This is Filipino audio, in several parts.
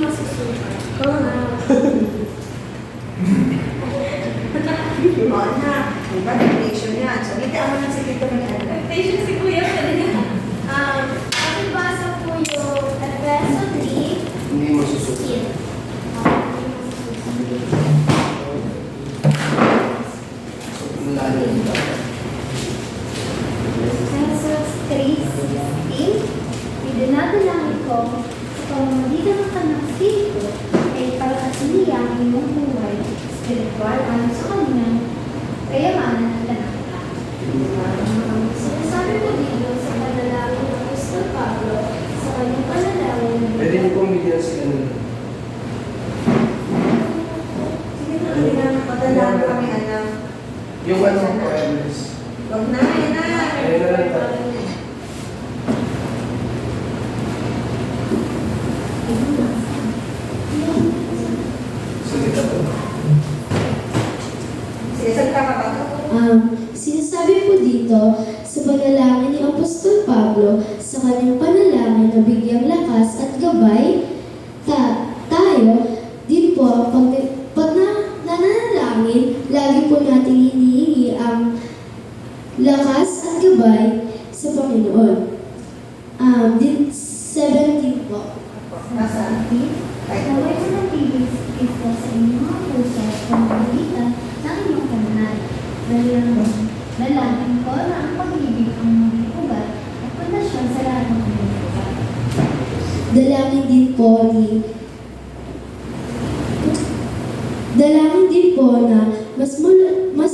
masusukat. Oo na. Diba, dictation yan. So, hitaan mo lang si Tito Miguel. Dictation si Kuya kanina. Pakibasa po yung Efeso 3. Hindi masusukat. Lalim ba? Efeso 3:16. Idinadalangin ko sa pamamagitan ng Kanyang Espiritu ay palakasin niya ang inyong buhay spiritual ayon sa Kanyang kayamanan at kanakita. Sinasabi ko dito sa panalangin ng Apostol Pablo sa kanyang panalangin. Pwede niyo pong bigyan sila ng Sige na, hindi na patandaan kami, anak. yung ano po, Ernest. Huwag na, yan na. Ayun na lang tayo. Salita po. Sige, salita ka ba? Sinasabi po dito sa panalangin ni Apostol Pablo sa kanyang panalangin na bigyang lakas at gabay tayo din po pag nananalangin, lagi po natin hinihingi ang lakas at gabay sa Panginoon. 17 po. Nasaan? Kahit Naway ko ng bibig po sa inyong mga puso at pamamagitan ng inyong kanahan. Dalangin ko na ang pag-ibig ang maging ugat at pundasyon sa lahat ng inyong ugat. Dalangin din po na mas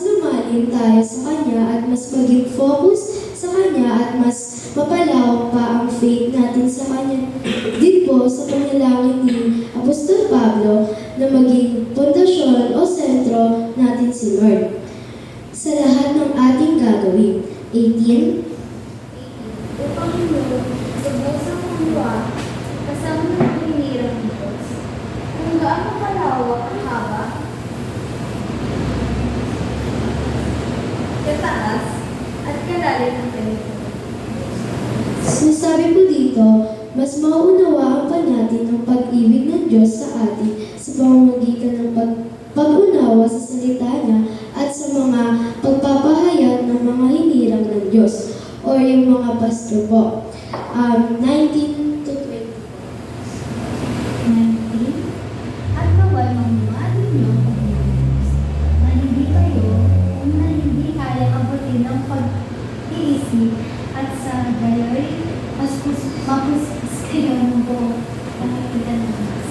lumalim tayo sa Kanya at mas maging focus sa Kanya at mas mapalawak pa ang faith natin sa Kanya. Din po sa panalangin ni Apostol Pablo na maging pundasyon o sentro natin si Lord sa lahat ng ating gagawin. 18. Upang Panginoon, sa busang luwa, kasama ng hinirang Diyos, kung gaano kalawak ang haba, kataas, at kalalim ng ganito. Sinasabi po dito, mas mauunawaan pa natin ang pag-ibig ng Diyos sa atin sa pamamagitan ng pag-unawa sa salita niya at sa mga pagpapahayag ng mga hinirang ng Diyos o yung mga pastor po. 19 to 20. 19. At naway mamumali niyo ang inyong Diyos, na hindi kayo, kung na hindi kaya abutin ng pag-iisip at sa gayoy, mapuskas kayo ng buong nakikita ng Diyos.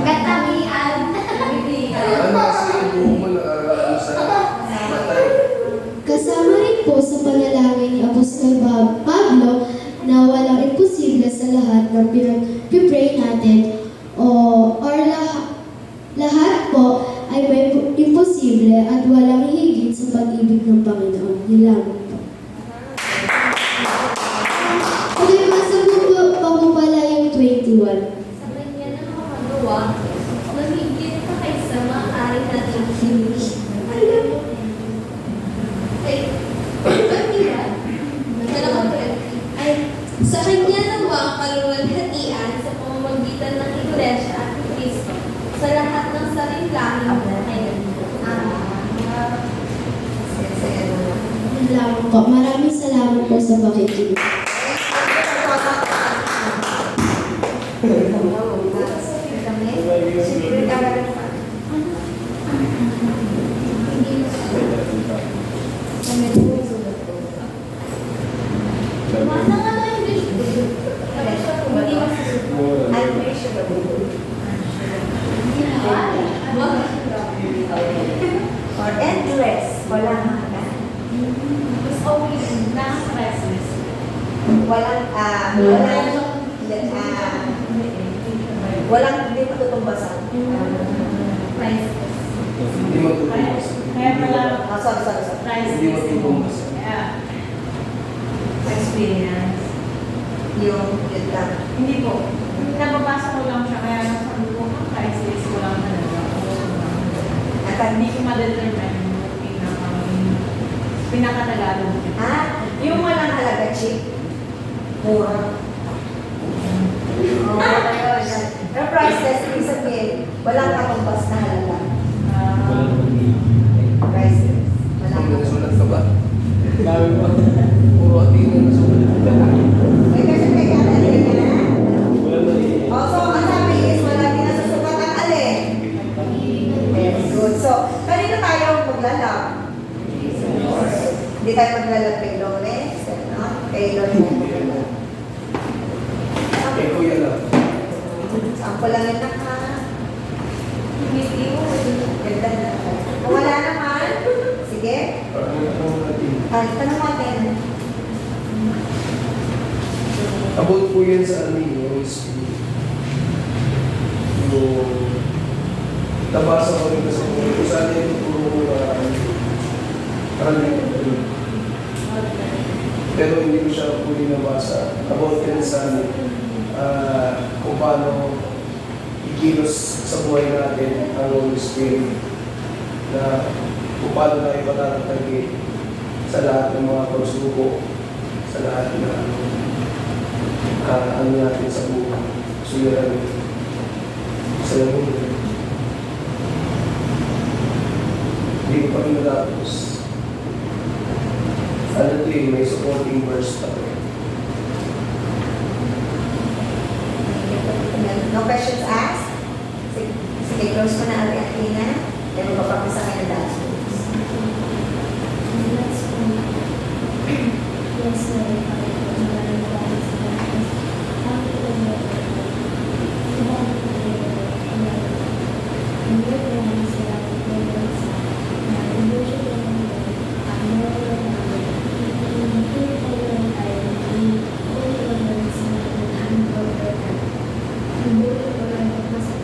Katamian! Ano kasi yung buhok mo nakakaano sa matay. Kasama rin po sa panalangin ni Apostol Pablo na walang imposible sa lahat ng pinag-pray natin or lahat po ay may imposible at walang higit sa pag-ibig ng Panginoon. Yun lang po. Okay, masa pa po pala yung 21. Sa kanya na makagawa, mamigit pa kaysa maaari natin hinuwi. Sa kanya nawa ang kaluwalhatian sa pamamagitan ng Iglesia at ni Kristo sa lahat ng saringlahin na kailan. Yun lang po. Maraming salamat po sa pakikinig. Mana nga na English? Hindi Or endless. Walang hanggan. Mas okay na stressless. Walang hindi matutumbasan. Priceless. Hindi matutumbas. Kaya pala, Sorry. Hindi matutumbas. yeah. Experience. Yun lang. Hindi po. Nababasa ko lang siya, kaya nasabi ko, ang priceless ko lang talaga. At Hindi ko ma-determine yung pinakatagalog niya. yung walang halaga, cheap. Mura. Pero priceless Walang katumbas na halaga. Ah, Priceless. Wala Ang kang nasulat ka ba? Puro ating na nasulat ka. May kasi may alin na. So, ang sabi is, wala din nasusukat ang alin. Very good. So, kanino tayo maglalab? Hindi tayo maglalab kay Lawrence, no? Kay Lord mo maglalab. Eh, kuya lang. Sample lang yun na ha. Hindi mo. Ganda na. Kung wala naman, sige. Parang ano natin. Tanong natin. About po yan sa amin, yung spirit. Yung nabasa ko rin kasi kung saan yung tuturo ko na karamihan ko. Pero hindi ko siya puli nabasa. About yan sa amin, kung paano ikilos sa buhay natin ang Holy Spirit na kung paano na ipatatagin sa lahat ng mga pagsubok, sa lahat na ano natin sa buhay. Suliran sa lamin. Hindi ko pa rin natapos. Ano ito eh, may supporting verse pa rin. No questions asked? Sige, close mo na Ate Athena. Then magpapakisa kayo ng last words. Let's pray. Yes, Lord, Father, maraming maraming salamat. Ang ito, Lord, ang Lord, maraming salamat, Lord, sa worship ng Lord, ang Lord, hindi ko lang tayo, hindi ko lang sa ang Lord, hindi ko lang kasi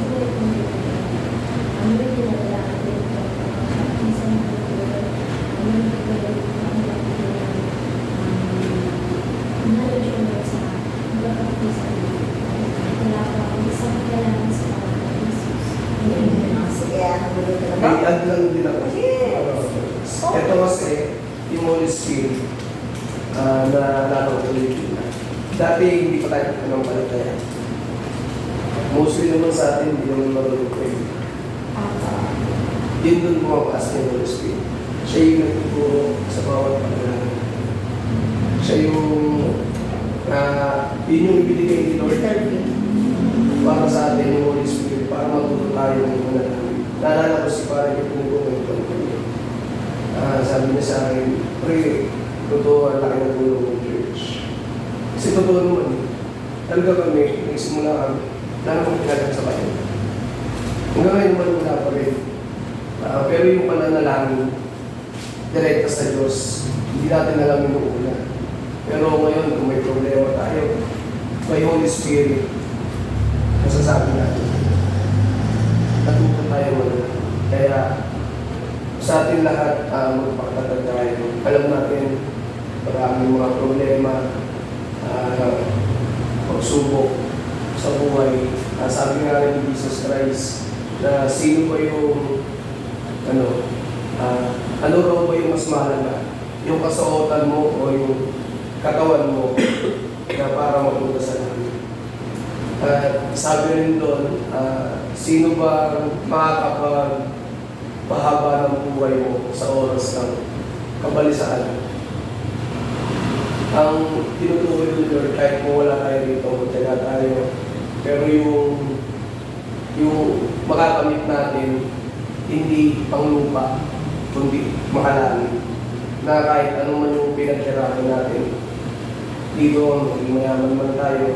po ito, ang Lord, kinalalaan ko, ang isang Lord, ang Lord, knowledge ko sa pagkakapisa wala pa akong isang kailangan sa Jesus. Sige, ang gulo ka na ba? May add lang din ako. Yes. Ito kasi, yung Holy Spirit, na nakaulit na. Dati hindi pa tayo ng palataya. Mostly naman sa atin, hindi naman marunong ko yun. Yun doon pumapasok yung Holy Spirit. Siya yung nagtuturo sa bawat pagkakas. Siya yung, yun yung ibinigay ni Lord para sa atin yung Holy Spirit, para matuto tayo ng manalangin. Naalala ko si parang yung pinag-uwi ko. Sabi niya sa akin, pre, totoo ang laki ng tulong ng church. Kasi totoo naman eh. Talaga kami, nagsimula kami, wala namang pinagag sa bayan. Hanggang ngayon naman wala pa rin. Pero yung pananalangin, direkta sa Diyos, hindi natin alam yung una. Pero ngayon, kung may problema tayo, may Holy Spirit, masasabi natin. Natuto tayo wala. Kaya, sa atin lahat, magpakatatag tayo. Alam natin, maraming mga problema, pagsubok sa buhay. Sabi nga rin ni Jesus Christ, na sino ba yung, ano raw ba yung mas mahalaga? Yung kasuotan mo o yung katawan mo na para mapunta sa langit. Sabi rin doon, sino ba makakapagpahaba ng buhay mo sa oras ng kabalisaan? Ang tinutukoy ni Lord, kahit kung wala tayo dito, magtyaga tayo, pero yung makakamit natin, hindi panglupa, kundi makalangit. Na kahit anong man yung pinaghirapan natin, dito, maging mayaman man tayo,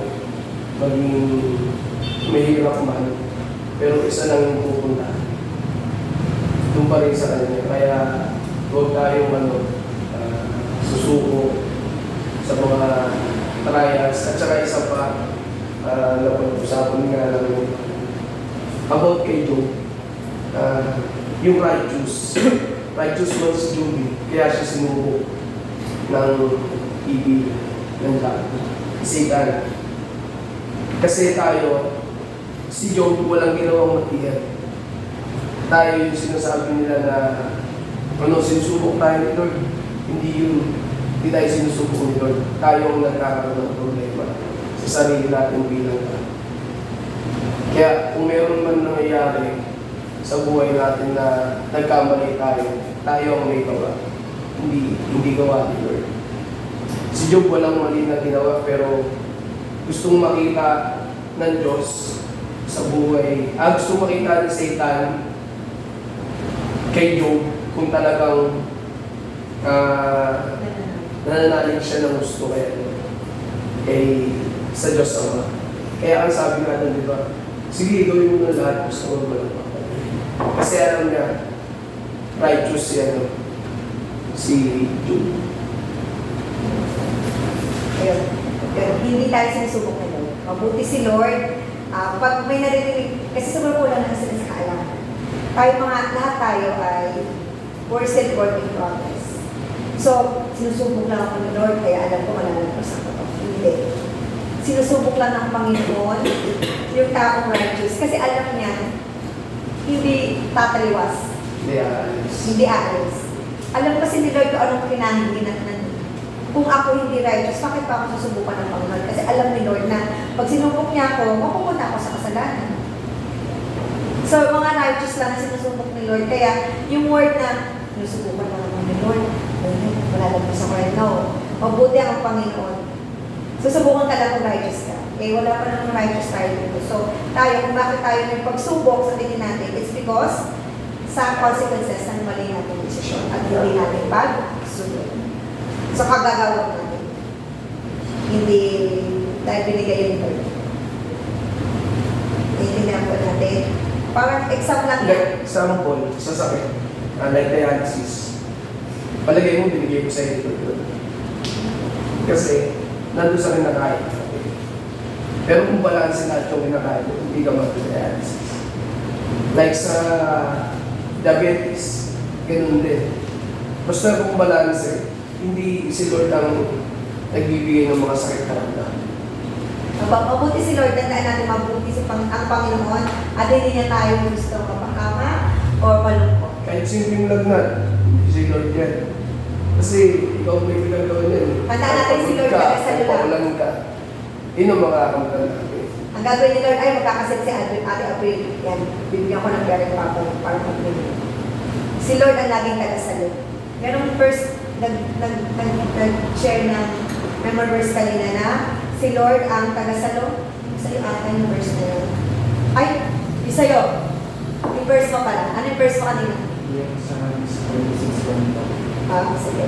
maging mahirap man, pero isa lang yung pupunta. Doon pa rin sa kanya. Kaya huwag tayong susuko sa mga trials. At saka isa pa, napag-usapan nga namin about kay Job. Yung righteous man si Job, kaya siya sinubo ng ibig ng Satan. Kasi tayo, si Job walang ginawang matiyan. Tayo yung sinasabi nila na sinusubok tayo ni Lord. Hindi tayo sinusubok ni Lord. Tayo ang nagkakaroon ng problema sa sarili natin bilang Kaya kung meron man nangyayari sa buhay natin na nagkamali tayo ang may gawa. Hindi gawa ni Lord. Si Job walang mali na ginawa pero gustong makita ng Diyos sa buhay. Gustong makita ni Satan kay Job kung talagang nananalig siya ng gusto kay sa Diyos Ama. Kaya ang sabi nga nun, di ba? Sige, gawin mo na lahat gusto mo naman. Kasi alam niya, righteous si Job. Ayun. Hindi tayo sinusubok na Lord. Mabuti si Lord. Pag may narinig, kasi siguro wala na sila sa kaalaman. Tayo lahat tayo ay still work in progress. So, sinusubok lang ako ni Lord, kaya alam ko malalagpas ako. Hindi. Sinusubok lang ng Panginoon yung taong righteous. Kasi alam niya, hindi tataliwas. Hindi aalis. Alam kasi ni Lord kung anong kinahinginan na kung ako hindi righteous, bakit pa ako susubukan ng Panginoon? Kasi alam ni Lord na pag sinubok niya ako, mapupunta ako sa kasalanan. So, mga righteous lang na sinusubok ni Lord. Kaya, yung word na, sinusubukan na naman ni Lord, malalagpas ako rin. No. Mabuti ang Panginoon. Susubukan ka lang kung righteous ka. Wala pa namang righteous tayo dito. So, tayo, kung bakit tayo may pagsubok sa tingin natin, it's because sa consequences ng mali natin desisyon at hindi natin pag-sunod. So, kagagawag natin. Hindi dahil binigay yung Lord. Naiintindihan po natin. Parang exam lang yan. Like, example, sa sakit, like dialysis. Palagay mo, binigay ko sa ito yun. Kasi, nandun sa kinakain natin. Pero kung balansin natin yung kinakain mo, hindi ka mag-dialysis. Like sa diabetes, ganun din. Basta kung balansin, hindi si Lord ang nagbibigay ng mga sakit na ramdam. Mabuti si Lord, tandaan natin mabuti ang Panginoon at hindi niya tayo gusto mapakama o malungkot. Kahit simpleng lagnat, si Lord yan. Kasi ikaw may pinagawa niyan. Tandaan natin si Lord talaga sa lula. Paulan ka. Yun ang mga kamtan natin. Ang gagawin ni Lord ay magkakasit si Ate April. Yan, bibigyan ko ng bereng papa para mag-bigay. Si Lord ang laging taga-salo. Ganong first, nag-share ng memory verse kanina na si Lord ang taga-salo. Isa yung ata yung verse na yun. Ay, isa yun. Yung verse mo pala. Ano yung verse mo kanina? Yung sa 26.1. Sige.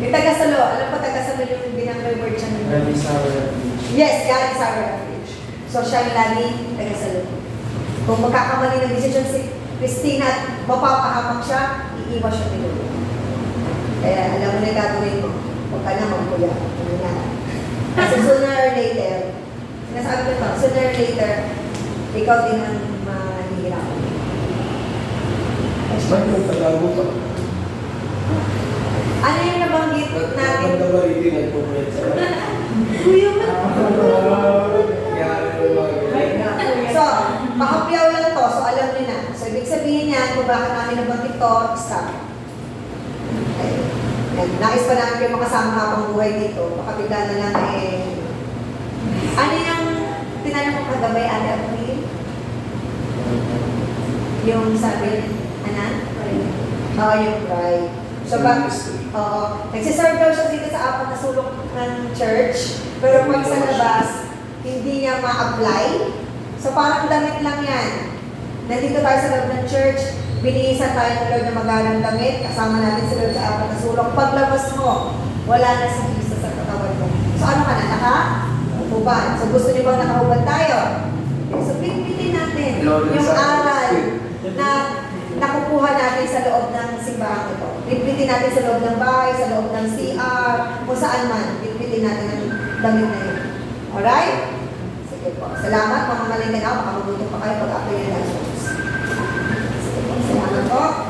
Yung taga-salo. Alam ko taga-salo yung binangay word siya nila. Ready sa refuge. Yes, God is our refuge. So siya yung lagi taga-salo. Kung magkakamali ng decision si Christina at mapapahamak siya, iiwas siya ni Lord. Kaya alam mo na gagawin mo. Huwag ka na magkuya. Ano na. Kasi sooner or later, sinasabi ko ito, sooner or later, ikaw din ang mahihirapan. Ba't yung tagal mo pa? Ano yung nabanggit natin? Nagdabaritin at pumayat sa Kuya mo. Kaya yung mga So, makapyaw lang to, so alam niyo na. So, ibig sabihin niyan, kung bakit namin nabanggit to, stop. Okay. Yan. Nais pa namin kayo makasama habang buhay dito. Baka bigla na lang ano yung tinanong ko kagabay, Ate April? Yung sabi, Oo, yung pride. So, nagsiserve daw siya dito sa apat na sulok ng church, pero pag sa labas, hindi niya ma-apply. So, parang damit lang yan. Nandito tayo sa loob ng church, binihisan tayo ng Lord na mag-aalang damit, kasama natin sa Lord sa apat na sulok. Paglabas mo, wala na si Jesus sa katawan mo. So, ano ka na? Nakahubad. So, gusto niyo bang nakahubad tayo? Okay, so, bitbitin natin yung aral na nakukuha natin sa loob ng simbahan ito. Bitbitin natin sa loob ng bahay, sa loob ng CR, kung saan man, bitbitin natin ang damit na yun. Alright? Sige po. Salamat, mga malingan ako. Makabuto pa kayo pag-apply ng license. Sige po. Salamat po.